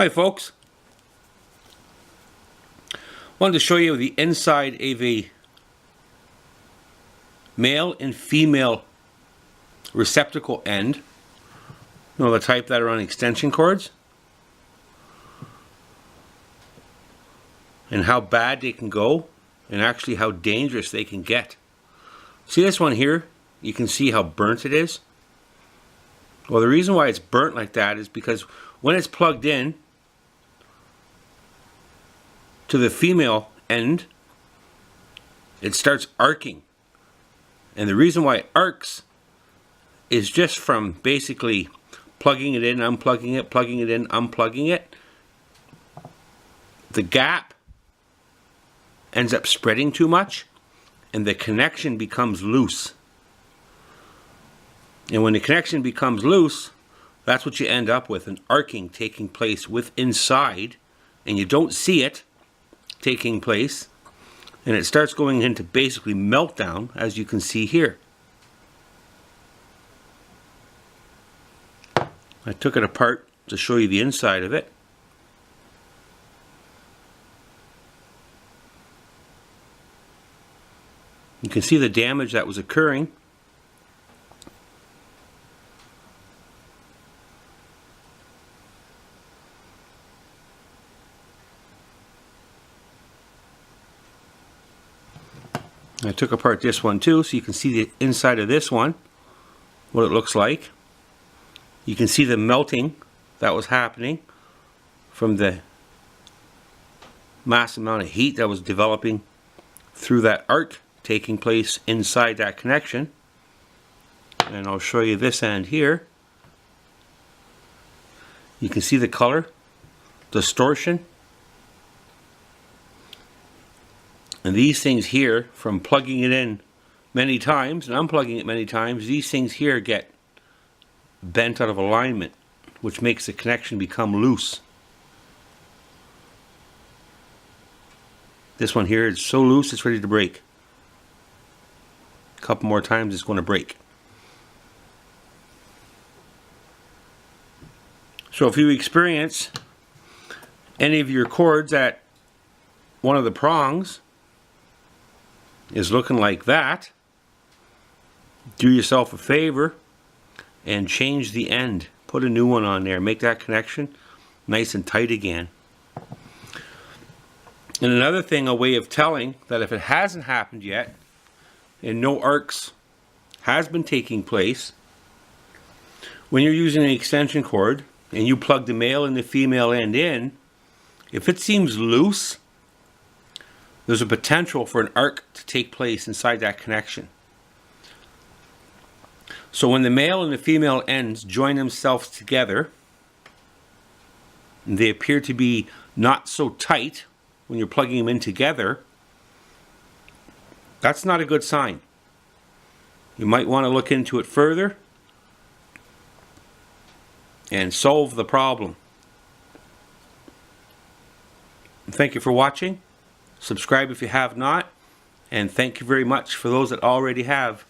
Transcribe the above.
Hi folks, wanted to show you the inside of a male and female receptacle end. You know, the type that are on extension cords, and how bad they can go and actually how dangerous they can get. See this one here? You can see how burnt it is. Well, the reason why it's burnt like that is because when it's plugged in to the female end, it starts arcing. And the reason why it arcs is just from basically plugging it in, unplugging it, plugging it in, unplugging it. The gap ends up spreading too much and the connection becomes loose. And when the connection becomes loose, that's what you end up with, an arcing taking place with inside, and you don't see it taking place, and it starts going into basically meltdown, as you can see here. I took it apart to show you the inside of it. You can see the damage that was occurring. I took apart this one too, so you can see the inside of this one, what it looks like. You can see the melting that was happening from the mass amount of heat that was developing through that arc taking place inside that connection. And I'll show you this end here. You can see the color distortion. And these things here, from plugging it in many times and unplugging it many times, these things here get bent out of alignment, which makes the connection become loose. This one here is so loose it's ready to break. A couple more times it's going to break. So if you experience any of your cords at one of the prongs is looking like that, do yourself a favor and change the end. Put a new one on there. Make that connection nice and tight again. And another thing, a way of telling that if it hasn't happened yet and no arcs has been taking place, when you're using an extension cord and you plug the male and the female end in, if it seems loose, there's a potential for an arc to take place inside that connection. So when the male and the female ends join themselves together, and they appear to be not so tight when you're plugging them in together, that's not a good sign. You might want to look into it further and solve the problem. Thank you for watching. Subscribe if you have not, and thank you very much for those that already have.